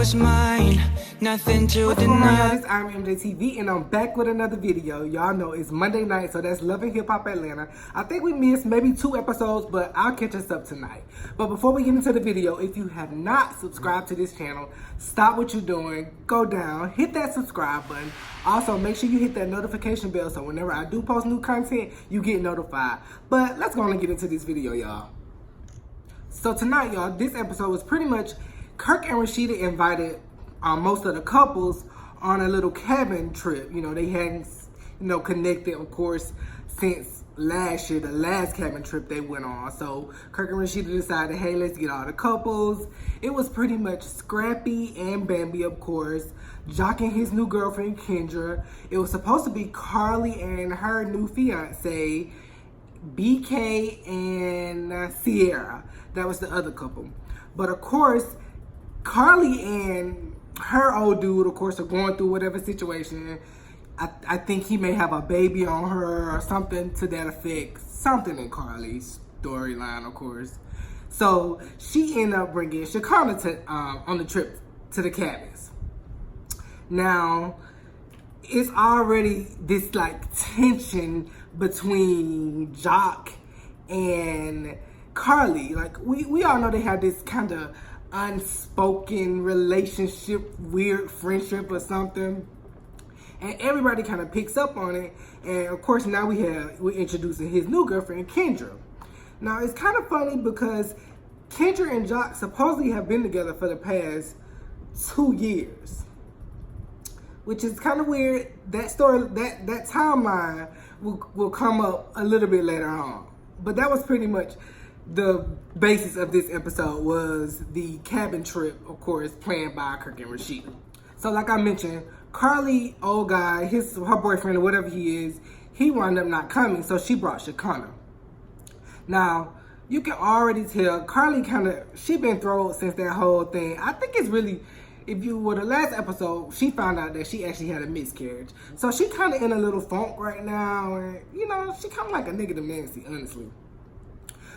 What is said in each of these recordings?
was mine, nothing to What's going on, y'all? deny. This I'm MJTV, and I'm back with another video. Y'all know it's Monday night, so that's Love and Hip Hop Atlanta. I think we missed maybe 2 episodes, but I'll catch us up tonight. But before we get into the video, if you have not subscribed to this channel, stop what you're doing, go down, hit that subscribe button. Also, make sure you hit that notification bell so whenever I do post new content, you get notified. But let's go on and get into this video, y'all. So tonight, y'all, this episode was pretty much Kirk and Rasheeda invited most of the couples on a little cabin trip. You know, they hadn't, connected, of course, since last year, the last cabin trip they went on. So Kirk and Rasheeda decided, hey, let's get all the couples. It was pretty much Scrappy and Bambi, of course, Jock and his new girlfriend, Kendra. It was supposed to be Carly and her new fiance, BK and Sierra. That was the other couple. But of course, Carly and her old dude, of course, are going through whatever situation. I think he may have a baby on her or something to that effect. Something in Carly's storyline, of course. So she ended up bringing Shakana to on the trip to the cabins. Now, it's already this tension between Jock and Carly. Like we all know they have this kind of unspoken relationship, weird friendship or something, and everybody kind of picks up on it. And of course now we're introducing his new girlfriend, Kendra. Now it's kind of funny because Kendra and Jock supposedly have been together for the past 2 years, which is kind of weird. That story, that timeline will come up a little bit later on, but that was pretty much the basis of this episode, was the cabin trip, of course, planned by Kirk and Rasheeda. So like I mentioned, Carly, old guy, her boyfriend or whatever he is, he wound up not coming, so she brought Shakana. Now, you can already tell Carly she been thrown since that whole thing. I think it's really, if you were the last episode, she found out that she actually had a miscarriage. So she kind of in a little funk right now, and she kind of like a negative Nancy, honestly.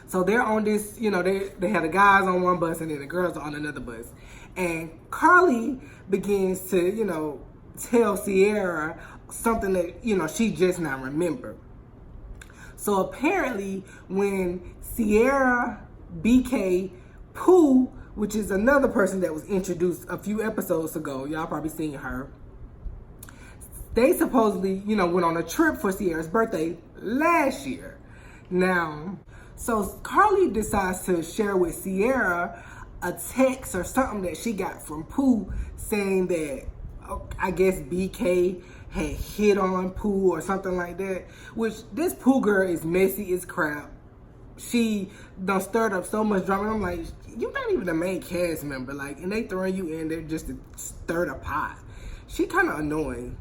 So they're on this, they had the guys on one bus and then the girls are on another bus. And Carly begins to, tell Sierra something that, she just not remember. So apparently when Sierra, BK, Pooh, which is another person that was introduced a few episodes ago, y'all probably seen her, they supposedly, went on a trip for Sierra's birthday last year. Now, so Carly decides to share with Sierra a text or something that she got from Pooh saying that, I guess BK had hit on Pooh or something like that. Which, this Pooh girl is messy as crap. She done stirred up so much drama. I'm like, you're not even a main cast member. And they throwing you in there just to stir the pot. She kind of annoying.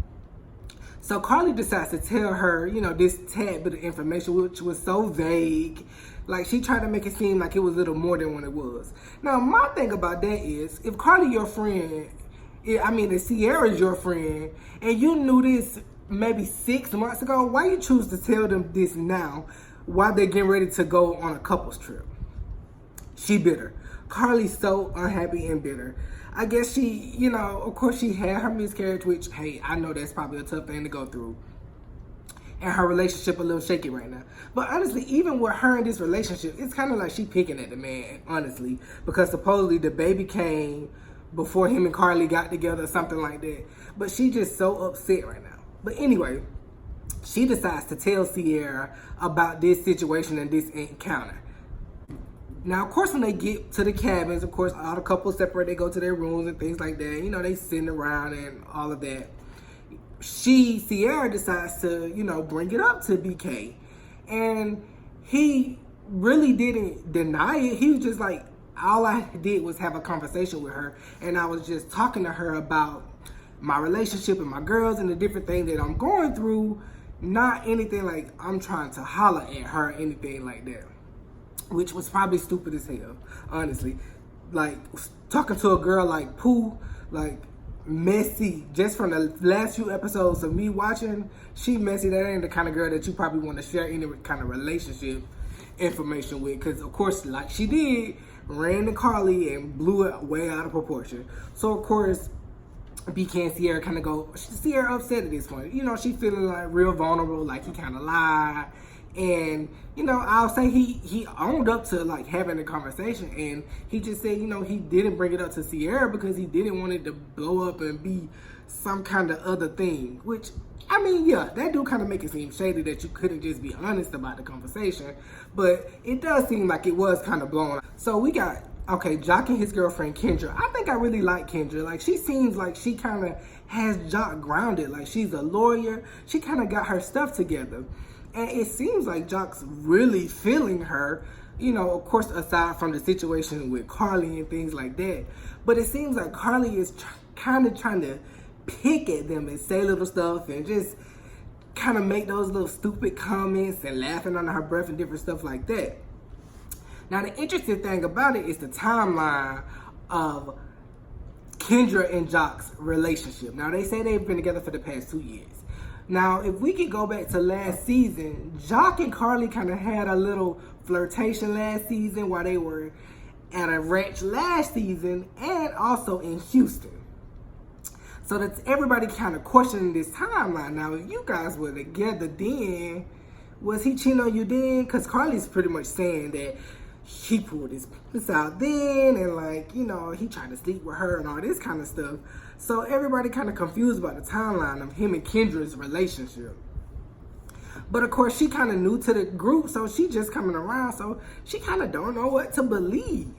So Carly decides to tell her, this tad bit of information, which was so vague. She tried to make it seem like it was a little more than what it was. Now, my thing about that is, if Carly your friend, if Sierra's your friend, and you knew this maybe 6 months ago, why you choose to tell them this now while they're getting ready to go on a couples trip? She bitter. Carly's so unhappy and bitter. I guess she, of course she had her miscarriage, which, hey, I know that's probably a tough thing to go through. And her relationship a little shaky right now. But honestly, even with her in this relationship, it's kind of like she picking at the man, honestly. Because supposedly the baby came before him and Carly got together or something like that. But she just so upset right now. But anyway, she decides to tell Sierra about this situation and this encounter. Now, of course, when they get to the cabins, of course, all the couples separate, they go to their rooms and things like that. They sitting around and all of that. Sierra decides to, bring it up to BK. And he really didn't deny it. He was just like, all I did was have a conversation with her. And I was just talking to her about my relationship and my girls and the different things that I'm going through. Not anything like I'm trying to holler at her or anything like that. Which was probably stupid as hell, honestly. Talking to a girl like Pooh, messy. Just from the last few episodes of me watching, she messy. That ain't the kind of girl that you probably want to share any kind of relationship information with. Because, of course, like she did, ran to Carly and blew it way out of proportion. So of course, BK and Sierra kind of go, Sierra upset at this point. You know, she feeling like real vulnerable, like he kind of lied. And, you know, I'll say he owned up to like having a conversation, and he just said, you know, he didn't bring it up to Sierra because he didn't want it to blow up and be some kind of other thing. Which, I mean, yeah, that do kind of make it seem shady that you couldn't just be honest about the conversation. But it does seem like it was kind of blown up. So we got, okay, Jock and his girlfriend Kendra. I think I really like Kendra. Like, she seems like she kind of has Jock grounded. Like, she's a lawyer. She kind of got her stuff together. And it seems like Jock's really feeling her, you know, of course, aside from the situation with Carly and things like that. But it seems like Carly is kind of trying to pick at them and say little stuff and just kind of make those little stupid comments and laughing under her breath and different stuff like that. Now, the interesting thing about it is the timeline of Kendra and Jock's relationship. Now, they say they've been together for the past 2 years. Now, if we could go back to last season, Jock and Carly kind of had a little flirtation last season while they were at a ranch last season and also in Houston. So that's everybody kind of questioning this timeline. Now, if you guys were together then, was he cheating on you then? Because Carly's pretty much saying that he pulled his penis out then, and like, you know, he tried to sleep with her and all this kind of stuff. So everybody kind of confused about the timeline of him and Kendra's relationship. But of course, she kind of new to the group, so she just coming around, so she kind of don't know what to believe.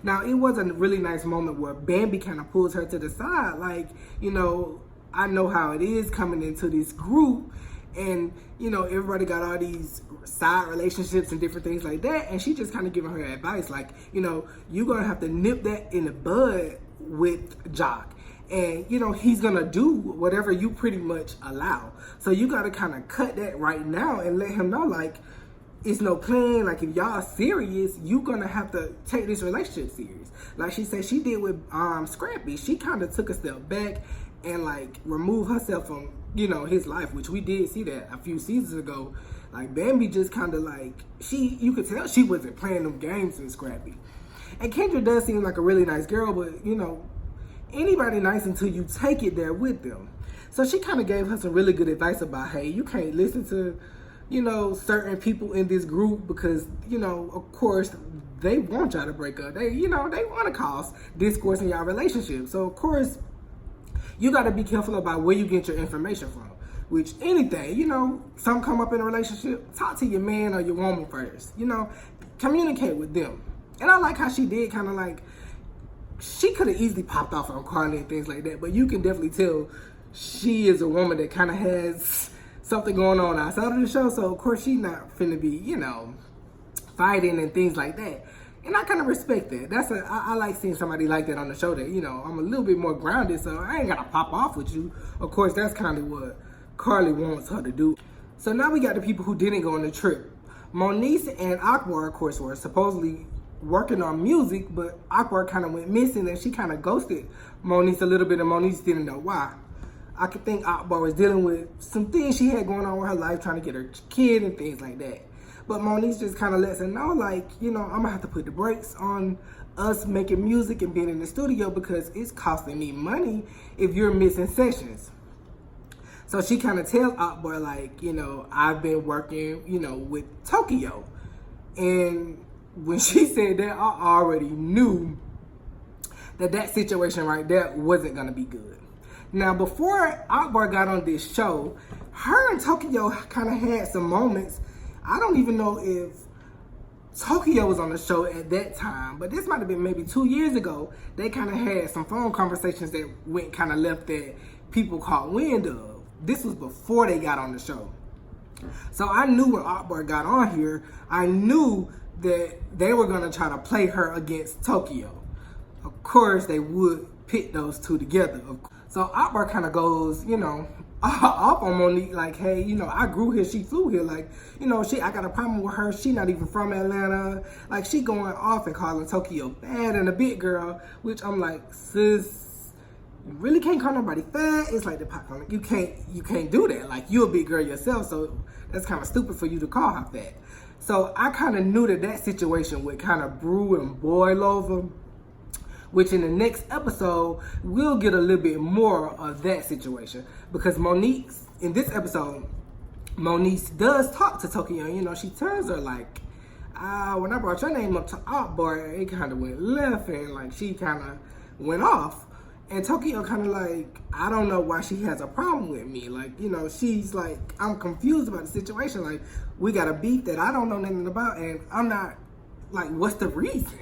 Now, it was a really nice moment where Bambi kind of pulls her to the side, like, you know, I know how it is coming into this group, and, you know, everybody got all these side relationships and different things like that, and she just kind of giving her advice, like, you know, you're going to have to nip that in the bud with Jock. And, you know, he's going to do whatever you pretty much allow. So you got to kind of cut that right now and let him know, like, it's no plan. Like, if y'all serious, you going to have to take this relationship serious. Like she said she did with Scrappy. She kind of took a step back and, like, removed herself from, you know, his life, which we did see that a few seasons ago. Like, Bambi just kind of, like, you could tell she wasn't playing them games with Scrappy. And Kendra does seem like a really nice girl, but, you know, anybody nice until you take it there with them. So she kind of gave her some really good advice about, hey, you can't listen to, you know, certain people in this group because, you know, of course, they want y'all to break up. They, you know, they want to cause discourse in y'all relationship. So, of course, you got to be careful about where you get your information from. Which, anything, you know, something come up in a relationship, talk to your man or your woman first. You know, communicate with them. And I like how she did kind of like, she could have easily popped off on Carly and things like that, but you can definitely tell she is a woman that kind of has something going on outside of the show. So, of course, she's not finna be, you know, fighting and things like that. And I kind of respect that. I like seeing somebody like that on the show that, you know, I'm a little bit more grounded, so I ain't got to pop off with you. Of course, that's kind of what Carly wants her to do. So now we got the people who didn't go on the trip. Moniece and Akbar, of course, were supposedly working on music, but Akbar kind of went missing and she kind of ghosted Moniece a little bit, and Moniece didn't know why. I could think Akbar was dealing with some things she had going on with her life, trying to get her kid and things like that. But Moniece just kind of lets her know, like, you know, I'm gonna have to put the brakes on us making music and being in the studio because it's costing me money if you're missing sessions. So she kind of tells Akbar, like, you know, I've been working, you know, with Tokyo. And when she said that, I already knew that situation right there wasn't going to be good. Now, before Akbar got on this show, her and Tokyo kind of had some moments. I don't even know if Tokyo was on the show at that time, but this might have been maybe 2 years ago. They kind of had some phone conversations that went kind of left that people caught wind of. This was before they got on the show. So I knew when Akbar got on here, I knew that they were going to try to play her against Tokyo. Of course, they would pit those two together. So Akbar kind of goes, you know, off on Monique, like, hey, you know, I grew here, she flew here. Like, you know, I got a problem with her. She not even from Atlanta. Like, she going off and calling Tokyo bad and a big girl, which I'm like, sis, you really can't call nobody fat. It's like the pop comment. You can't do that. Like, you a big girl yourself, so that's kind of stupid for you to call her fat. So I kind of knew that situation would kind of brew and boil over, which in the next episode, we'll get a little bit more of that situation. Because Monique's, in this episode, Monique does talk to Tokyo. You know, she tells her like, when I brought your name up to Boy, it kind of went left, and like she kind of went off. And Tokyo kind of like, I don't know why she has a problem with me. Like, you know, she's like, I'm confused about the situation. Like, we got a beef that I don't know nothing about, and I'm not, like, what's the reason?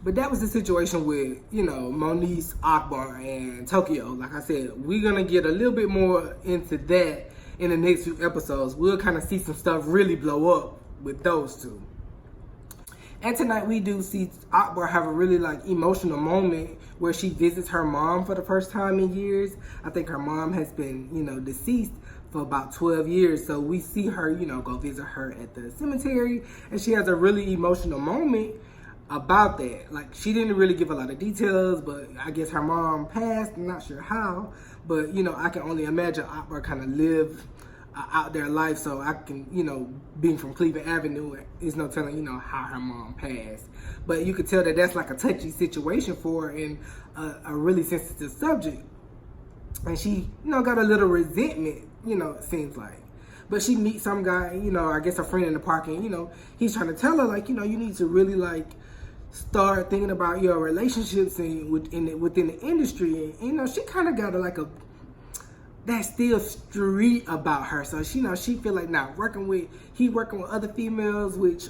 But that was the situation with, you know, Monique, Akbar, and Tokyo. Like I said, we're going to get a little bit more into that in the next few episodes. We'll kind of see some stuff really blow up with those two. And tonight we do see Akbar have a really like emotional moment where she visits her mom for the first time in years. I think her mom has been, you know, deceased for about 12 years. So we see her, you know, go visit her at the cemetery, and she has a really emotional moment about that. Like, she didn't really give a lot of details, but I guess her mom passed. I'm not sure how, but, you know, I can only imagine Akbar kind of lived out their life, so I can, you know, being from Cleveland Avenue, there's no telling, you know, how her mom passed. But you could tell that that's like a touchy situation for her and a really sensitive subject. And she, you know, got a little resentment, you know, it seems like. But she meets some guy, you know, I guess a friend in the park, and, you know, he's trying to tell her, like, you know, you need to really, like, start thinking about your relationships and within the industry. And, you know, she kind of got that still street about her. So she, you know, she feel like he working with other females, which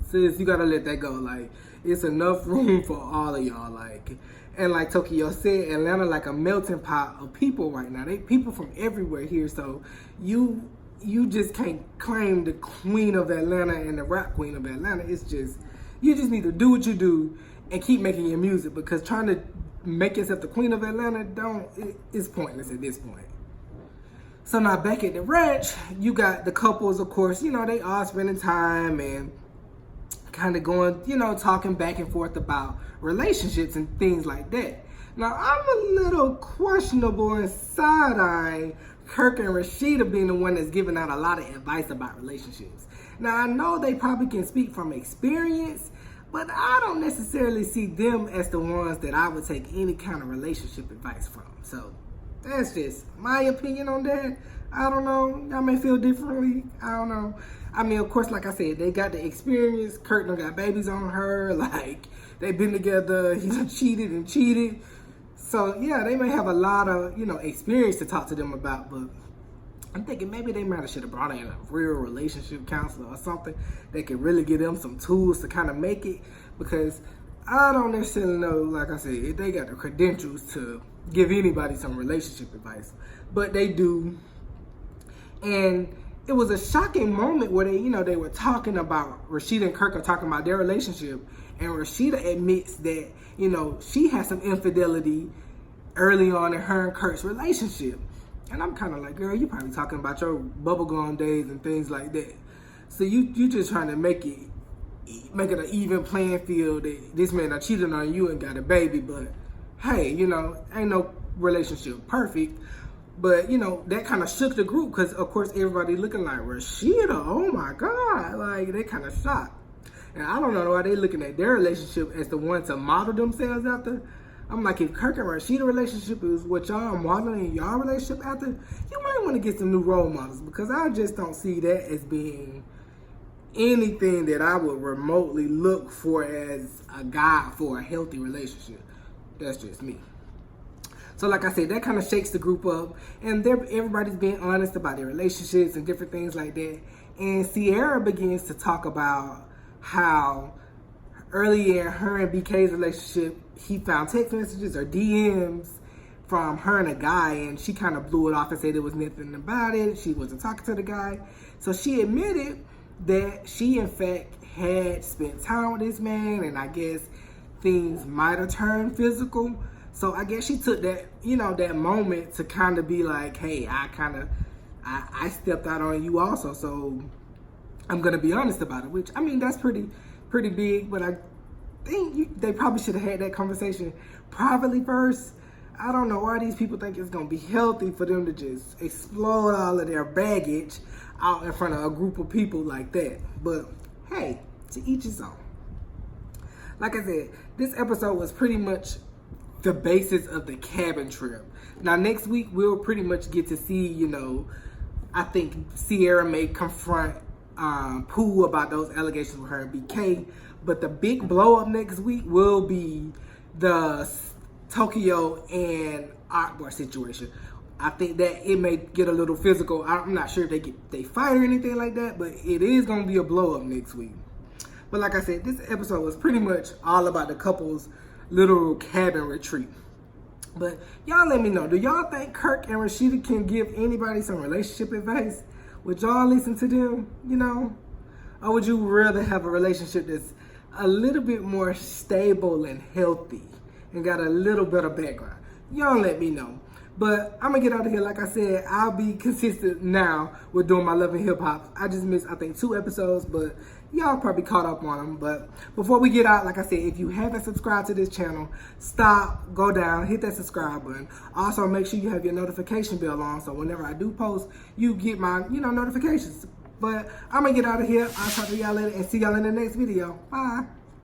says you gotta let that go. Like, it's enough room for all of y'all. Like, and like Tokyo said, Atlanta like a melting pot of people right now. They people from everywhere here. So you just can't claim the queen of Atlanta and the rap queen of Atlanta. It's just, you just need to do what you do and keep making your music, because trying to make yourself the queen of Atlanta it's pointless at this point. So now back at the ranch, you got the couples, of course, you know, they all spending time and kind of going, you know, talking back and forth about relationships and things like that. Now, I'm a little questionable and side-eyeing Kirk and Rasheeda being the one that's giving out a lot of advice about relationships. Now, I know they probably can speak from experience, but I don't necessarily see them as the ones that I would take any kind of relationship advice from. So that's just my opinion on that. I don't know. Y'all may feel differently. I don't know. I mean, of course, like I said, they got the experience. Kurt done got babies on her. Like, they've been together. He done cheated and cheated. So, yeah, they may have a lot of, you know, experience to talk to them about. But I'm thinking maybe they might have should have brought in a real relationship counselor or something that could really give them some tools to kind of make it. Because I don't necessarily know, like I said, if they got the credentials to give anybody some relationship advice, but they do. And it was a shocking moment where they, you know, they were talking about, Rasheeda and Kirk are talking about their relationship, and Rasheeda admits that, you know, she had some infidelity early on in her and Kirk's relationship. And I'm kind of like, girl, you probably talking about your bubblegum days and things like that. So you just trying to make it an even playing field that this man are cheating on you and got a baby, but hey, you know, ain't no relationship perfect. But, you know, that kind of shook the group, because, of course, everybody looking like, Rasheeda, oh my God. Like, they kind of shocked. And I don't know why they looking at their relationship as the one to model themselves after. I'm like, if Kirk and Rasheeda relationship is what y'all are modeling y'all relationship after, you might want to get some new role models, because I just don't see that as being anything that I would remotely look for as a guide for a healthy relationship. That's just me. So like I said, that kind of shakes the group up, and everybody's being honest about their relationships and different things like that. And Sierra begins to talk about how early in her and BK's relationship, he found text messages or DMs from her and a guy, and she kind of blew it off and said there was nothing about it. She wasn't talking to the guy. So she admitted that she, in fact, had spent time with this man, and I guess things might have turned physical. So I guess she took that, you know, that moment to kind of be like, hey, I stepped out on you also, so I'm going to be honest about it, which, I mean, that's pretty big, but I think they probably should have had that conversation privately first. I don't know why these people think it's going to be healthy for them to just explode all of their baggage out in front of a group of people like that. But hey, to each his own. Like I said, this episode was pretty much the basis of the cabin trip. Now next week we'll pretty much get to see, you know, I think Sierra may confront Pooh about those allegations with her and BK. But the big blow up next week will be the Tokyo and Akbar situation. I think that it may get a little physical. I'm not sure if they fight or anything like that, but it is gonna be a blow up next week. But like I said, this episode was pretty much all about the couple's little cabin retreat. But y'all let me know, do y'all think Kirk and Rasheeda can give anybody some relationship advice? Would y'all listen to them, you know? Or would you rather have a relationship that's a little bit more stable and healthy and got a little better background? Y'all let me know. But I'm gonna get out of here. Like I said, I'll be consistent now with doing my Love and Hip Hop. I just missed, I think, 2 episodes, but y'all probably caught up on them. But before we get out, like I said, if you haven't subscribed to this channel, stop, go down, hit that subscribe button. Also, make sure you have your notification bell on, so whenever I do post, you get my, notifications. But I'm gonna get out of here. I'll talk to y'all later and see y'all in the next video. Bye.